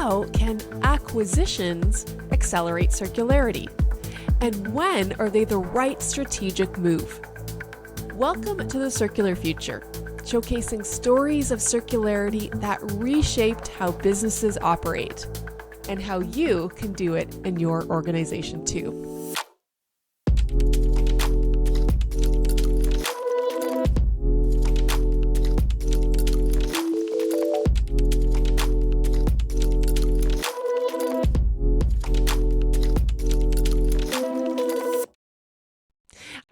how can acquisitions accelerate circularity? And when are they the right strategic move? Welcome to the Circular Future, showcasing stories of circularity that reshaped how businesses operate and how you can do it in your organization too.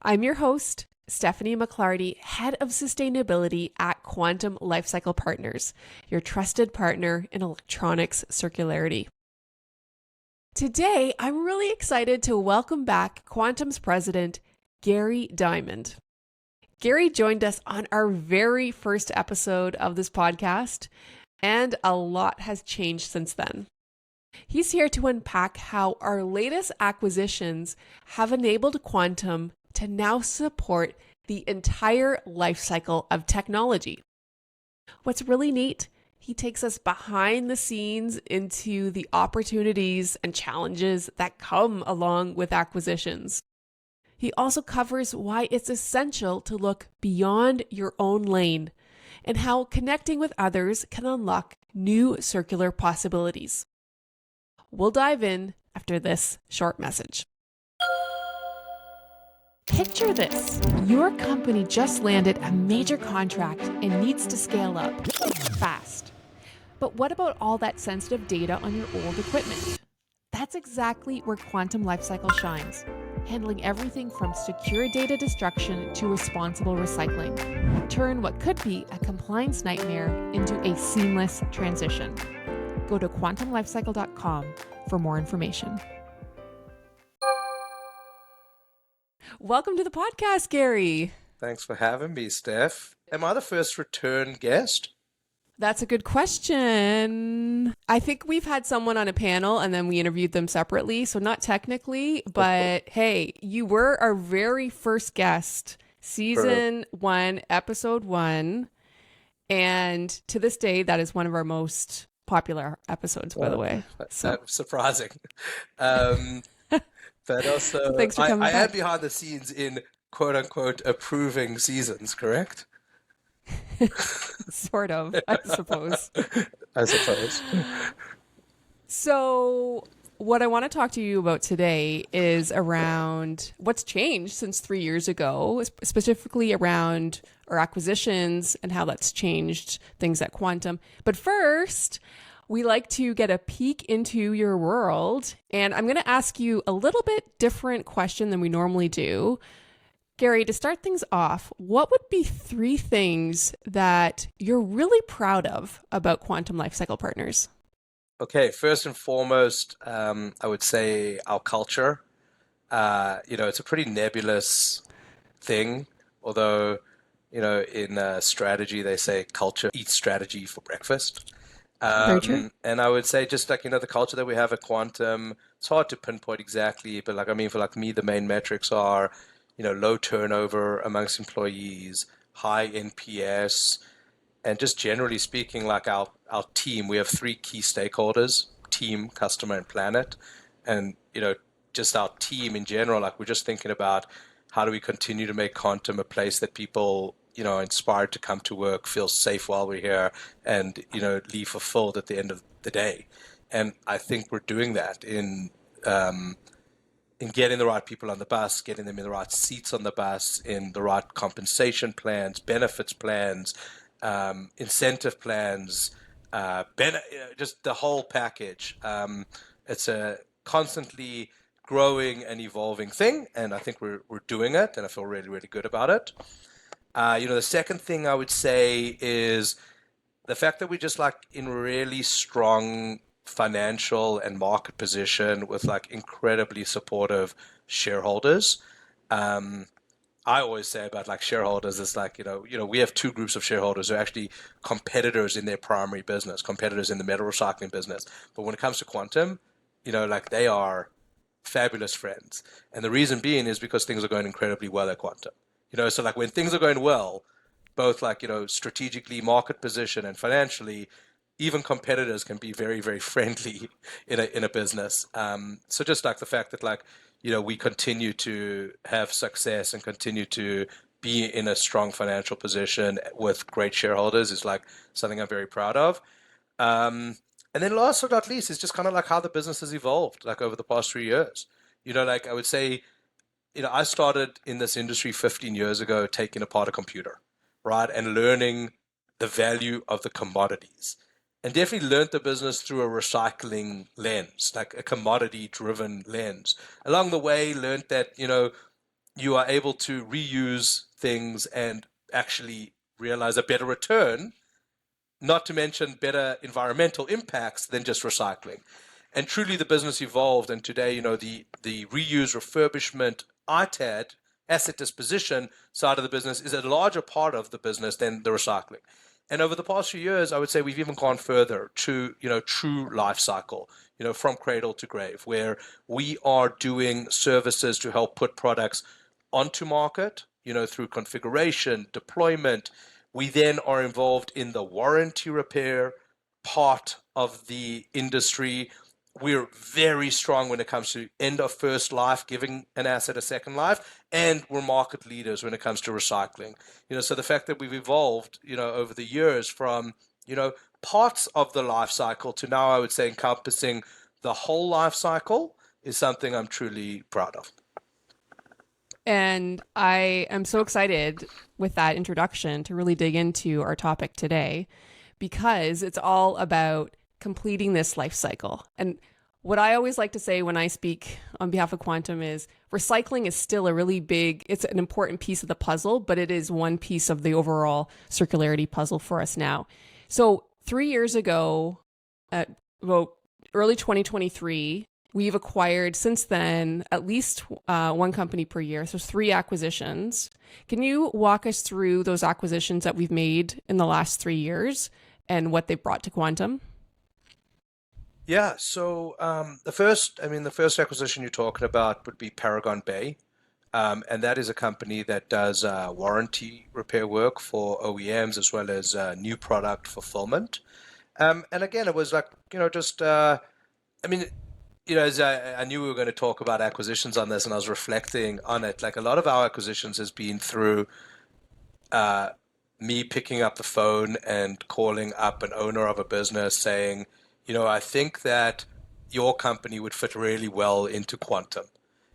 I'm your host, Stephanie McClarty, Head of Sustainability at Quantum Lifecycle Partners, your trusted partner in electronics circularity. Today, I'm really excited to welcome back Quantum's president, Gary Diamond. Gary joined us on our very first episode of this podcast, and a lot has changed since then. He's here to unpack how our latest acquisitions have enabled Quantum to now support the entire life cycle of technology. What's really neat, he takes us behind the scenes into the opportunities and challenges that come along with acquisitions. He also covers why it's essential to look beyond your own lane and how connecting with others can unlock new circular possibilities. We'll dive in after this short message. Picture this. Your company just landed a major contract and needs to scale up fast. But what about all that sensitive data on your old equipment? That's exactly where Quantum Lifecycle shines, handling everything from secure data destruction to responsible recycling. Turn what could be a compliance nightmare into a seamless transition. Go to quantumlifecycle.com for more information. Welcome to the podcast, Gary. Thanks for having me, Steph. Am I the first return guest? That's a good question. I think we've had someone on a panel and then we interviewed them separately, so not technically, but hey, you were our very first guest, season 1, episode 1, and to this day, that is one of our most popular episodes, by the way. So surprising. But also, thanks for coming I back. am behind the scenes in quote-unquote approving seasons, correct? Sort of, I suppose. I suppose. So what I want to talk to you about today is around what's changed since 3 years ago, specifically around our acquisitions and how that's changed things at Quantum. But first, we like to get a peek into your world, and I'm going to ask you a little bit different question than we normally do. Gary, to start things off, what would be 3 things that you're really proud of about Quantum Lifecycle Partners? Okay, first and foremost, I would say our culture. It's a pretty nebulous thing, although, in strategy, they say culture eats strategy for breakfast. Very true. And I would say just like, the culture that we have at Quantum, it's hard to pinpoint exactly, but for me, the main metrics are, low turnover amongst employees, high NPS, and just generally speaking, like our team, we have 3 key stakeholders: team, customer, and planet. And, just our team in general, like we're just thinking about how do we continue to make Quantum a place that people inspired to come to work, feel safe while we're here, and, leave fulfilled at the end of the day. And I think we're doing that in getting the right people on the bus, getting them in the right seats on the bus, in the right compensation plans, benefits plans, incentive plans, just the whole package. It's a constantly growing and evolving thing, and I think we're doing it, and I feel really, really good about it. The second thing I would say is the fact that we're just like in really strong financial and market position with like incredibly supportive shareholders. I always say about like shareholders is like, we have 2 groups of shareholders who are actually competitors in their primary business, competitors in the metal recycling business. But when it comes to Quantum, they are fabulous friends. And the reason being is because things are going incredibly well at Quantum. So like when things are going well, both like, strategically, market position and financially, even competitors can be very, very friendly in a business. So just like the fact that like, we continue to have success and continue to be in a strong financial position with great shareholders is like something I'm very proud of. And then last but not least is just kind of like how the business has evolved like over the past 3 years. Like I would say, I started in this industry 15 years ago, taking apart a computer, right, and learning the value of the commodities, and definitely learned the business through a recycling lens, like a commodity-driven lens. Along the way, learned that you are able to reuse things and actually realize a better return, not to mention better environmental impacts than just recycling. And truly the business evolved, and today, the reuse, refurbishment, ITAD, asset disposition side of the business is a larger part of the business than the recycling. And over the past few years, I would say we've even gone further to, true life cycle, from cradle to grave, where we are doing services to help put products onto market, through configuration, deployment. We then are involved in the warranty repair part of the industry. We're very strong when it comes to end of first life, giving an asset a second life, and we're market leaders when it comes to recycling. So the fact that we've evolved, over the years from, parts of the life cycle to now, I would say encompassing the whole life cycle is something I'm truly proud of. And I am so excited with that introduction to really dig into our topic today, because it's all about completing this life cycle. And what I always like to say when I speak on behalf of Quantum is recycling is still a really big, it's an important piece of the puzzle, but it is one piece of the overall circularity puzzle for us now. So 3 years ago, at about early 2023, we've acquired since then at least one company per year. So 3 acquisitions. Can you walk us through those acquisitions that we've made in the last 3 years and what they've brought to Quantum? Yeah, so the first acquisition you're talking about would be Paragon Bay, and that is a company that does warranty repair work for OEMs as well as new product fulfillment. And again, it was like as I knew we were going to talk about acquisitions on this, and I was reflecting on it. Like a lot of our acquisitions has been through me picking up the phone and calling up an owner of a business saying, I think that your company would fit really well into Quantum.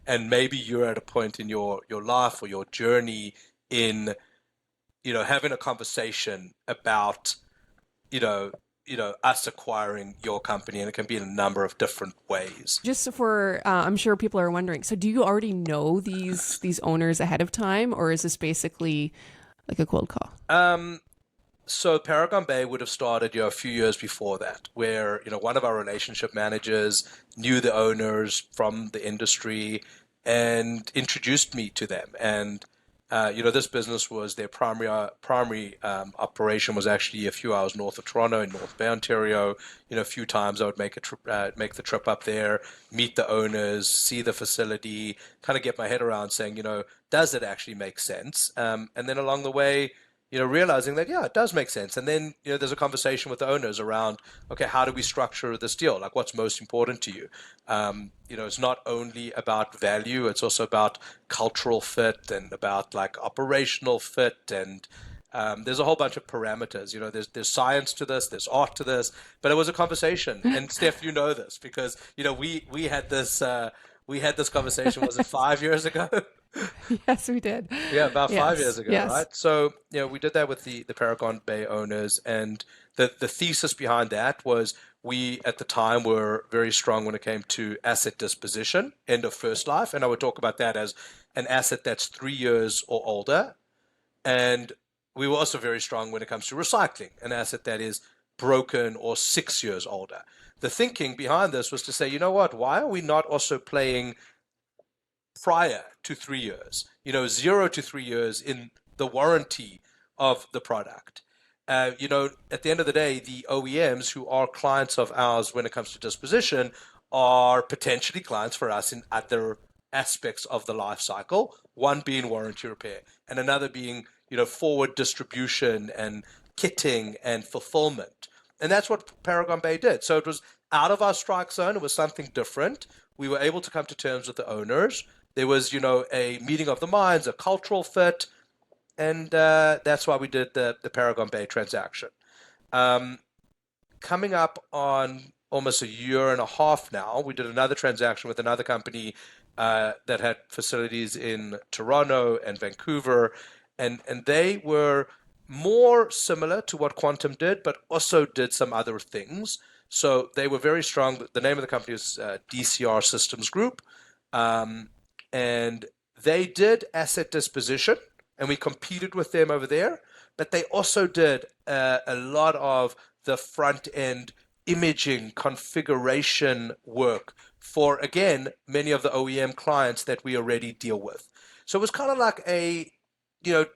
And maybe you're at a point in your life or your journey in, having a conversation about, us acquiring your company, and it can be in a number of different ways. Just for, I'm sure people are wondering, so do you already know these owners ahead of time, or is this basically like a cold call? So Paragon Bay would have started, a few years before that, where, one of our relationship managers knew the owners from the industry and introduced me to them. And, this business was their primary operation was actually a few hours north of Toronto in North Bay, Ontario. A few times I would make the trip up there, meet the owners, see the facility, kind of get my head around saying, does it actually make sense? And then along the way, realizing that, yeah, it does make sense. And then, there's a conversation with the owners around, okay, how do we structure this deal? Like, what's most important to you? It's not only about value, it's also about cultural fit and about like operational fit. And there's a whole bunch of parameters. There's science to this, there's art to this, but it was a conversation. And Steph, this because, we had this conversation, was it 5 years ago? Yes, we did. Yeah, about 5 years ago, yes. right? So, we did that with the Paragon Bay owners, and the thesis behind that was we, at the time, were very strong when it came to asset disposition, end of first life, and I would talk about that as an asset that's 3 years or older, and we were also very strong when it comes to recycling, an asset that is broken or 6 years older. The thinking behind this was to say, you know what, why are we not also playing prior to 3 years, 0 to 3 years in the warranty of the product? At the end of the day, the OEMs who are clients of ours when it comes to disposition are potentially clients for us in other aspects of the life cycle, one being warranty repair and another being, forward distribution and kitting and fulfillment. And that's what Paragon Bay did. So it was out of our strike zone. It was something different. We were able to come to terms with the owners. There was, a meeting of the minds, a cultural fit, and that's why we did the Paragon Bay transaction. Coming up on almost a year and a half now, we did another transaction with another company that had facilities in Toronto and Vancouver, and they were more similar to what Quantum did, but also did some other things. So they were very strong. The name of the company is DCR Systems Group, and they did asset disposition, and we competed with them over there. But they also did a lot of the front end imaging configuration work for, again, many of the OEM clients that we already deal with. So it was kind of like a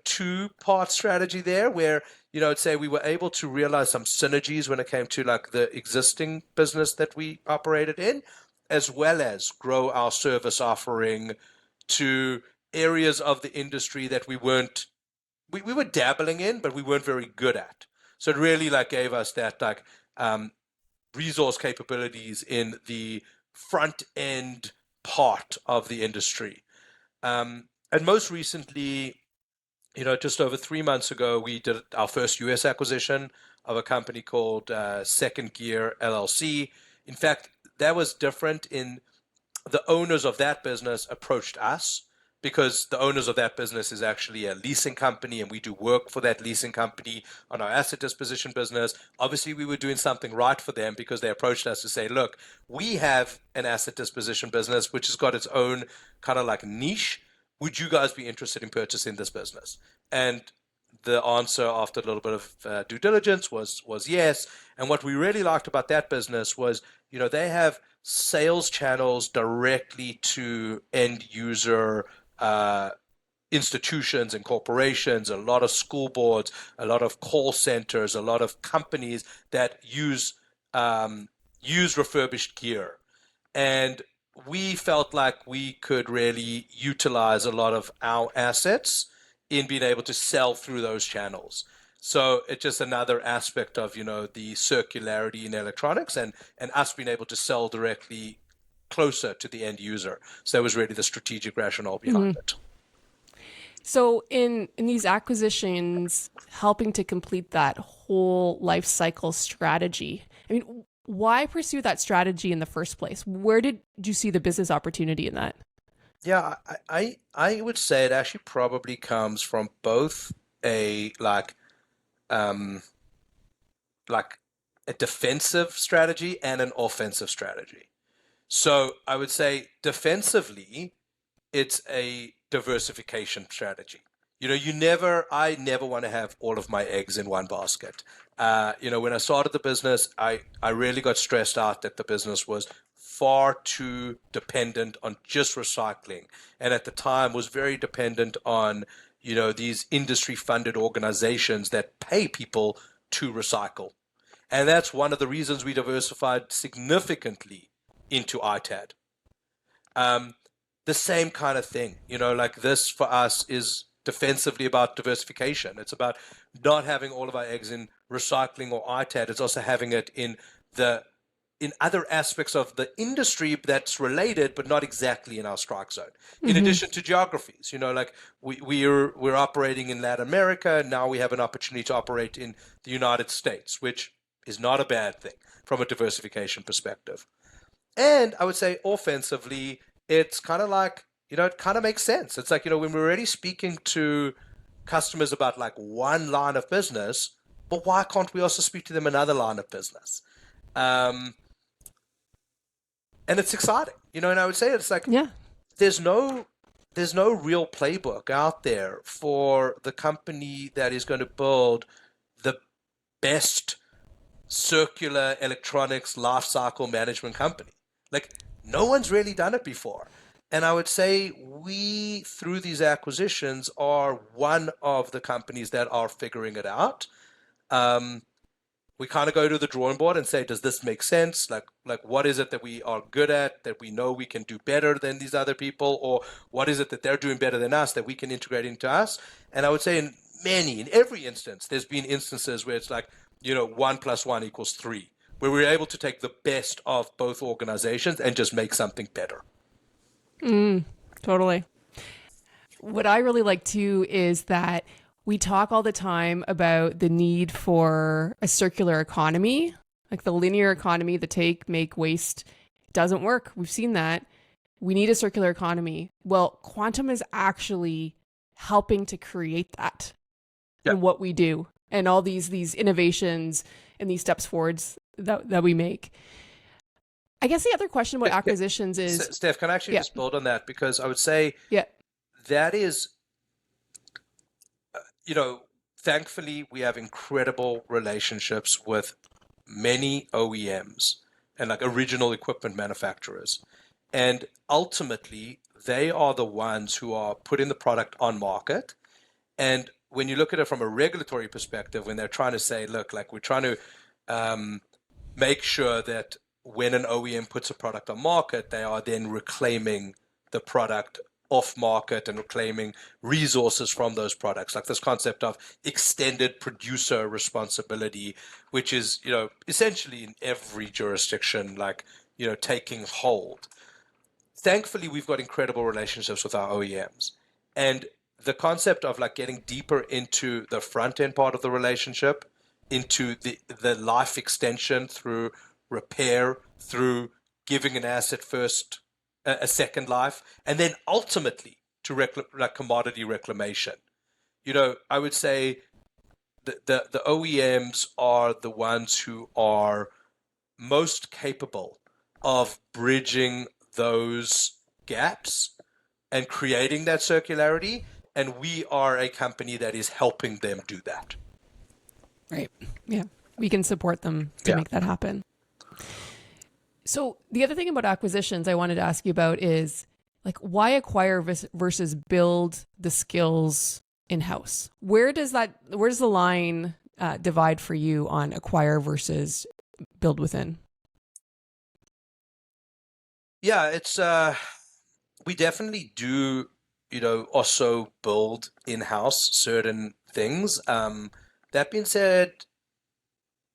two-part strategy there where, I'd say we were able to realize some synergies when it came to like the existing business that we operated in, as well as grow our service offering to areas of the industry that we were dabbling in, but we weren't very good at. So it really like gave us that like resource capabilities in the front end part of the industry. And most recently, just over 3 months ago, we did our first US acquisition of a company called Second Gear LLC. In fact, that was different in the owners of that business approached us because the owners of that business is actually a leasing company and we do work for that leasing company on our asset disposition business. Obviously, we were doing something right for them because they approached us to say, look, we have an asset disposition business which has got its own kind of like niche. Would you guys be interested in purchasing this business? And the answer after a little bit of due diligence was yes. And what we really liked about that business was, they have sales channels directly to end user institutions and corporations, a lot of school boards, a lot of call centers, a lot of companies that use refurbished gear. And we felt like we could really utilize a lot of our assets in being able to sell through those channels. So it's just another aspect of, the circularity in electronics and us being able to sell directly closer to the end user. So that was really the strategic rationale behind it. So in these acquisitions, helping to complete that whole life cycle strategy, I mean, why pursue that strategy in the first place? Where did you see the business opportunity in that? Yeah, I would say it actually probably comes from both a like a defensive strategy and an offensive strategy. So I would say defensively, it's a diversification strategy. I never want to have all of my eggs in one basket. When I started the business, I really got stressed out that the business was far too dependent on just recycling. And at the time was very dependent on, these industry funded organizations that pay people to recycle. And that's one of the reasons we diversified significantly into ITAD. The same kind of thing, like this for us is defensively about diversification. It's about not having all of our eggs in recycling or ITAD. It's also having it in other aspects of the industry that's related, but not exactly in our strike zone. In addition to geographies, like we're operating in Latin America. Now we have an opportunity to operate in the United States, which is not a bad thing from a diversification perspective. And I would say offensively, it's kind of like, it kind of makes sense. It's like, when we're already speaking to customers about like one line of business, but why can't we also speak to them another line of business? And it's exciting, and I would say it's like, there's no real playbook out there for the company that is going to build the best circular electronics lifecycle management company. Like, no one's really done it before. And I would say we, through these acquisitions, are one of the companies that are figuring it out. We kind of go to the drawing board and say, does this make sense? Like what is it that we are good at, that we know we can do better than these other people? Or what is it that they're doing better than us that we can integrate into us? And I would say in every instance, there's been instances where it's like, 1 + 1 = 3, where we're able to take the best of both organizations and just make something better. Totally. What I really like too is that we talk all the time about the need for a circular economy, like the linear economy, the take, make, waste doesn't work. We've seen that. We need a circular economy. Well, Quantum is actually helping to create that in what we do and all these innovations and these steps forwards that we make. I guess the other question about acquisitions is... Steph, can I actually just build on that? Because I would say that is, thankfully, we have incredible relationships with many OEMs and like original equipment manufacturers. And ultimately, they are the ones who are putting the product on market. And when you look at it from a regulatory perspective, when they're trying to say, look, like we're trying to make sure that when an OEM puts a product on market, they are then reclaiming the product off market and reclaiming resources from those products, like this concept of extended producer responsibility, which is, essentially in every jurisdiction, like, taking hold. Thankfully, we've got incredible relationships with our OEMs. And the concept of like getting deeper into the front end part of the relationship, into the life extension through repair, through giving an asset first a second life, and then ultimately to commodity reclamation. I would say the OEMs are the ones who are most capable of bridging those gaps and creating that circularity, and we are a company that is helping them do that. Right. Yeah. We can support them to make that happen. So the other thing about acquisitions I wanted to ask you about is like why acquire versus build the skills in-house? Where does the line divide for you on acquire versus build within? Yeah, it's we definitely do, also build in-house certain things. That being said,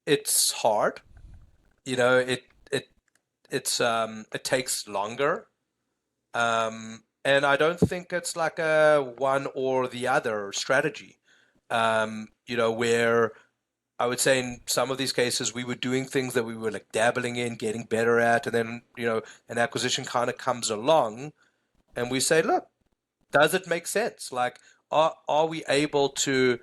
it's hard. It takes longer. And I don't think it's like a one or the other strategy. Where I would say in some of these cases, we were doing things that we were like dabbling in, getting better at, and then, an acquisition kind of comes along and we say, look, does it make sense? Like, are we able to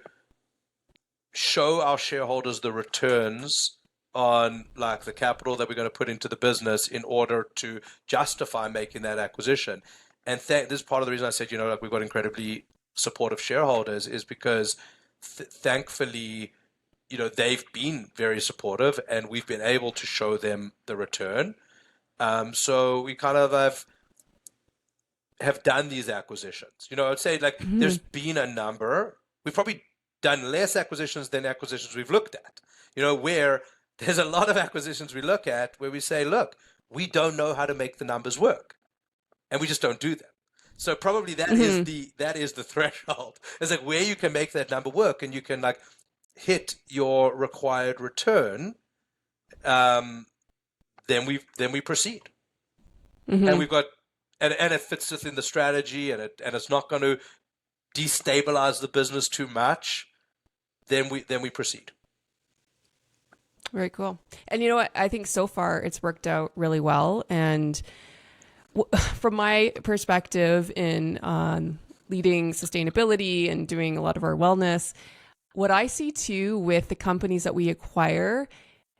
show our shareholders the returns on like the capital that we're going to put into the business in order to justify making that acquisition? And this is part of the reason I said, like we've got incredibly supportive shareholders, is because thankfully, they've been very supportive and we've been able to show them the return. So we kind of have done these acquisitions. I'd say like there's been a number. We've probably done less acquisitions than acquisitions we've looked at, where there's a lot of acquisitions we look at where we say, look, we don't know how to make the numbers work and we just don't do them. So probably that is the threshold. It's like where you can make that number work and you can like hit your required return, then we proceed. And we've got and it fits within the strategy and it's not going to destabilize the business too much, then we proceed. Very cool. And you know what? I think so far it's worked out really well. And from my perspective in leading sustainability and doing a lot of our wellness, what I see too with the companies that we acquire,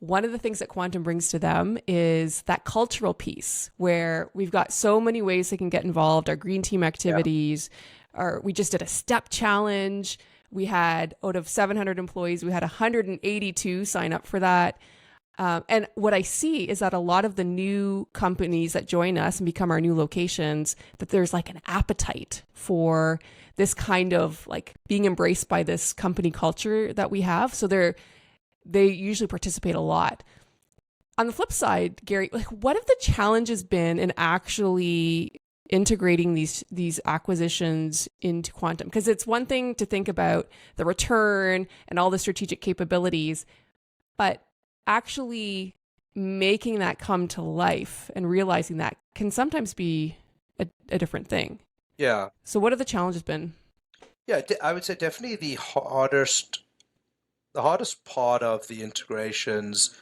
one of the things that Quantum brings to them is that cultural piece where we've got so many ways they can get involved, our green team activities, we just did a step challenge. We had, out of 700 employees, we had 182 sign up for that. And what I see is that a lot of the new companies that join us and become our new locations, that there's like an appetite for this kind of like being embraced by this company culture that we have. So they usually participate a lot. On the flip side, Gary, like what have the challenges been in actually integrating these acquisitions into Quantum? Because it's one thing to think about the return and all the strategic capabilities, but actually making that come to life and realizing that can sometimes be a different thing. Yeah. So what have the challenges been? Yeah, I would say definitely the hardest part of the integrations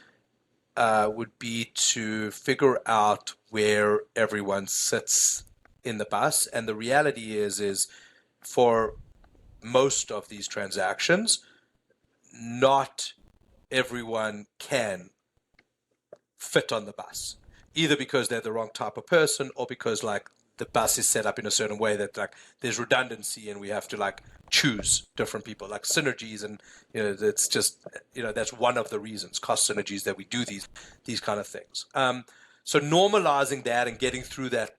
would be to figure out where everyone sits in the bus. And the reality is for most of these transactions, not everyone can fit on the bus, either because they're the wrong type of person or because like the bus is set up in a certain way that like there's redundancy and we have to like choose different people, like synergies. And it's just that's one of the reasons, cost synergies, that we do these kind of things. So normalizing that and getting through that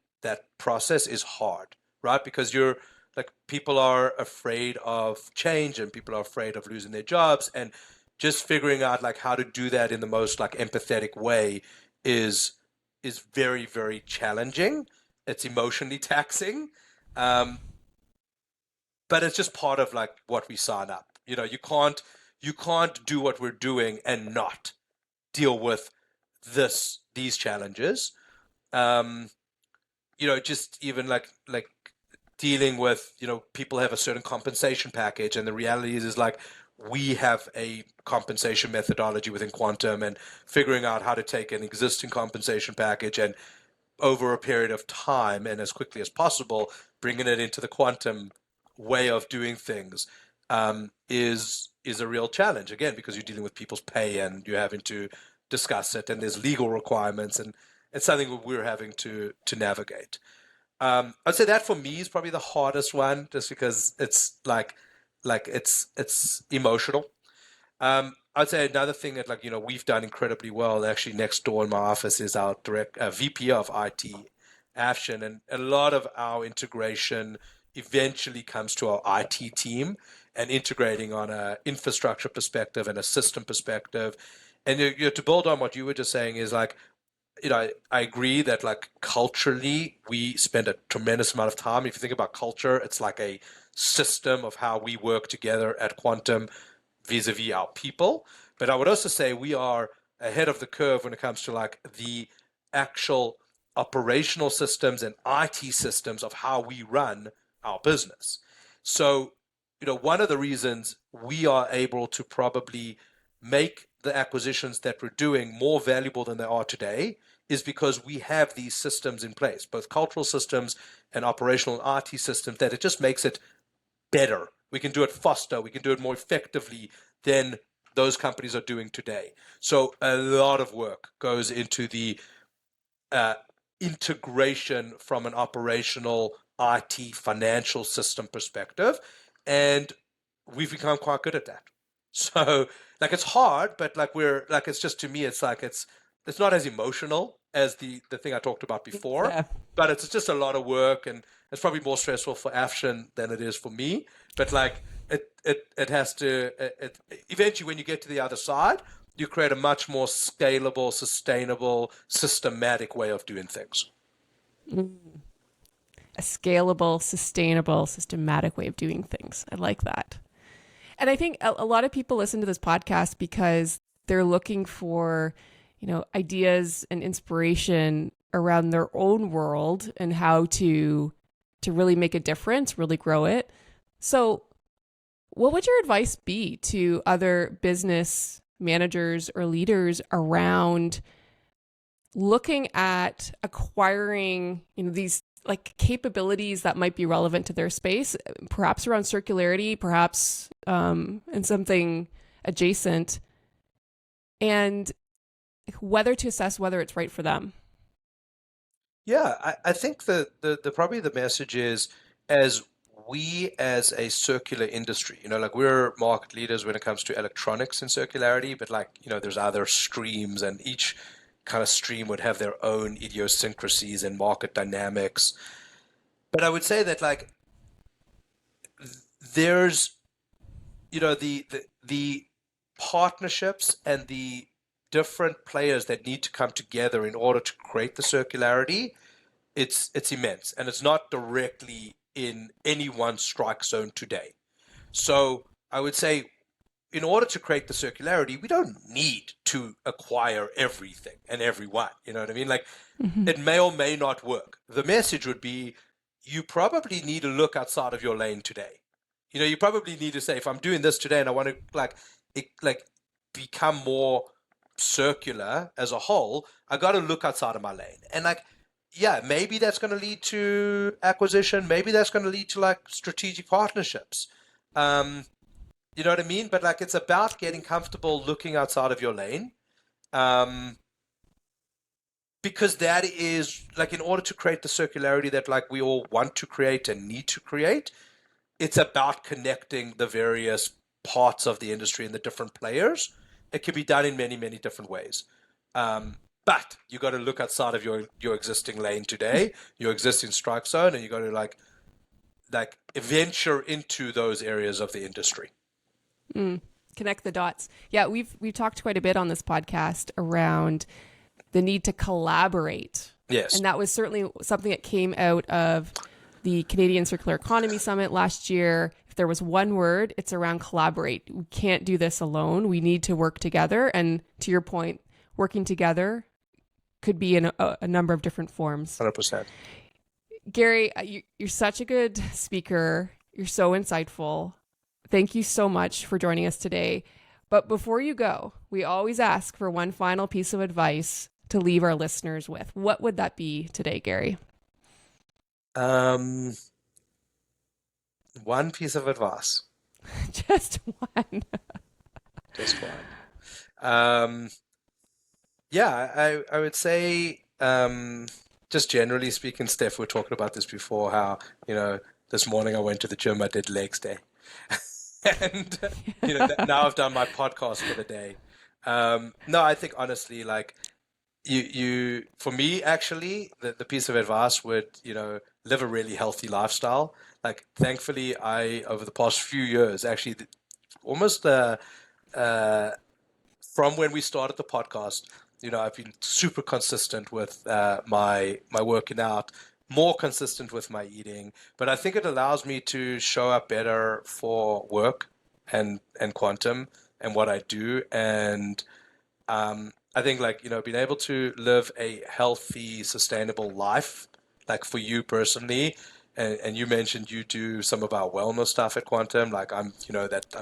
process is hard, right? Because you're like, people are afraid of change and people are afraid of losing their jobs, and just figuring out like how to do that in the most like empathetic way is very, very challenging. It's emotionally taxing, um, but it's just part of like what we sign up. You can't do what we're doing and not deal with these challenges. Um, just even like dealing with, people have a certain compensation package, and the reality is like we have a compensation methodology within Quantum, and figuring out how to take an existing compensation package and over a period of time and as quickly as possible bringing it into the Quantum way of doing things is a real challenge, again, because you're dealing with people's pay and you're having to discuss it, and there's legal requirements, and it's something we're having to navigate. I'd say that for me is probably the hardest one, just because it's like it's emotional. I'd say another thing that we've done incredibly well, actually next door in my office, is our direct VP of IT, Afshin, and a lot of our integration eventually comes to our IT team and integrating on a infrastructure perspective and a system perspective. And to build on what you were just saying is like, I agree that like culturally we spend a tremendous amount of time. If you think about culture, it's like a system of how we work together at Quantum vis-a-vis our people. But I would also say we are ahead of the curve when it comes to like the actual operational systems and IT systems of how we run our business. So, one of the reasons we are able to probably make the acquisitions that we're doing more valuable than they are today is because we have these systems in place, both cultural systems and operational and IT systems, that it just makes it better. We can do it faster. We can do it more effectively than those companies are doing today. So a lot of work goes into the uh, integration from an operational IT financial system perspective, and we've become quite good at that. So like it's hard, but like we're like, it's just, to me it's like it's not as emotional as the thing I talked about before, Yeah. but it's just a lot of work, and it's probably more stressful for Afshin than it is for me. But like it has to eventually, when you get to the other side, you create a much more scalable, sustainable, systematic way of doing things. A scalable, sustainable, systematic way of doing things. I like that. And I think a lot of people listen to this podcast because they're looking for, ideas and inspiration around their own world and how to really make a difference, really grow it. So, what would your advice be to other business managers or leaders around looking at acquiring, these like capabilities that might be relevant to their space, perhaps around circularity, perhaps in something adjacent, and whether to assess whether it's right for them? Yeah, I think the probably the message is, as we as a circular industry, like we're market leaders when it comes to electronics and circularity, but like, there's other streams, and each kind of stream would have their own idiosyncrasies and market dynamics. But I would say that like there's, the partnerships and the different players that need to come together in order to create the circularity, it's immense, and it's not directly in any one strike zone today. So I would say in order to create the circularity, we don't need to acquire everything and everyone. You know what I mean? Like, it may or may not work. The message would be, you probably need to look outside of your lane today. You know, you probably need to say, if I'm doing this today and I want to become more circular as a whole, I got to look outside of my lane. And like, yeah, maybe that's going to lead to acquisition. Maybe that's going to lead to like strategic partnerships. You know what I mean? But like, it's about getting comfortable looking outside of your lane. Because that is like, in order to create the circularity that like we all want to create and need to create, it's about connecting the various parts of the industry and the different players. It can be done in many, many different ways. But you got to look outside of your existing lane today, your existing strike zone, and you got to like venture into those areas of the industry. Connect the dots. Yeah, we've talked quite a bit on this podcast around the need to collaborate. Yes. And that was certainly something that came out of the Canadian Circular Economy Summit last year. If there was one word, it's around collaborate. We can't do this alone. We need to work together. And to your point, working together could be in a number of different forms. 100%. Gary, you're such a good speaker. You're so insightful. Thank you so much for joining us today. But before you go, we always ask for one final piece of advice to leave our listeners with. What would that be today, Gary? One piece of advice. Just one. Just one. Yeah, I would say, just generally speaking, Steph, we were talking about this before, how, you know, this morning I went to the gym, I did legs day. And, you know, now I've done my podcast for the day. No, I think honestly, like, you for me, actually, the piece of advice would, you know, live a really healthy lifestyle. Like, thankfully, over the past few years, actually, almost from when we started the podcast, you know, I've been super consistent with my working out, more consistent with my eating, but I think it allows me to show up better for work and Quantum and what I do. And I think, like, you know, being able to live a healthy, sustainable life, like for you personally, and you mentioned you do some of our wellness stuff at Quantum, like I'm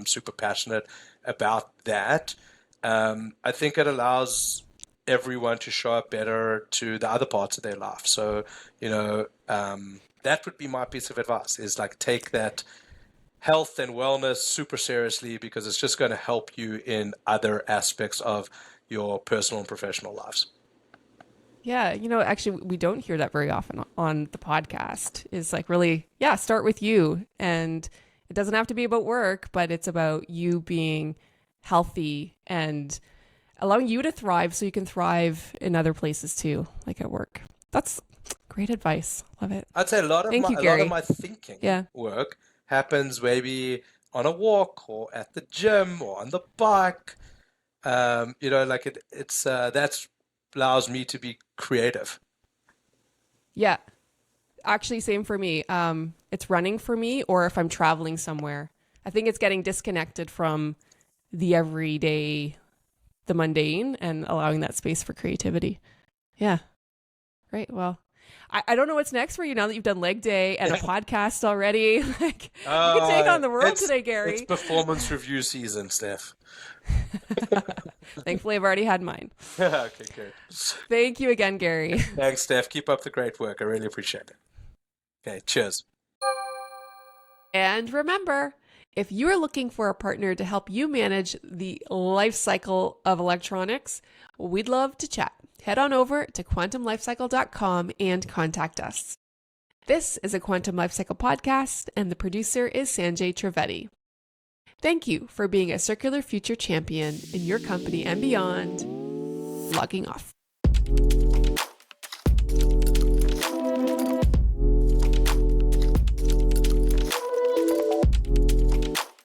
super passionate about that. I think it allows everyone to show up better to the other parts of their life. So, you know, that would be my piece of advice, is like, take that health and wellness super seriously, because it's just going to help you in other aspects of your personal and professional lives. Yeah, you know, actually, we don't hear that very often on the podcast. Is like, really, yeah, start with you. And it doesn't have to be about work, but it's about you being healthy and allowing you to thrive so you can thrive in other places too, like at work. That's great advice. Love it. I'd say a lot of my thinking work happens maybe on a walk or at the gym or on the bike. You know, like it's that's allows me to be creative. Yeah. Actually, same for me. It's running for me, or if I'm traveling somewhere. I think it's getting disconnected from the everyday, the mundane, and allowing that space for creativity. Yeah. Right. Well, I don't know what's next for you now that you've done leg day and a podcast already. Like, you can take on the world today, Gary. It's performance review season, Steph. Thankfully, I've already had mine. Okay, good. Thank you again, Gary. Thanks, Steph. Keep up the great work. I really appreciate it. Okay, cheers. And remember, if you are looking for a partner to help you manage the life cycle of electronics, we'd love to chat. Head on over to quantumlifecycle.com and contact us. This is a Quantum Lifecycle podcast, and the producer is Sanjay Trivedi. Thank you for being a circular future champion in your company and beyond. Logging off.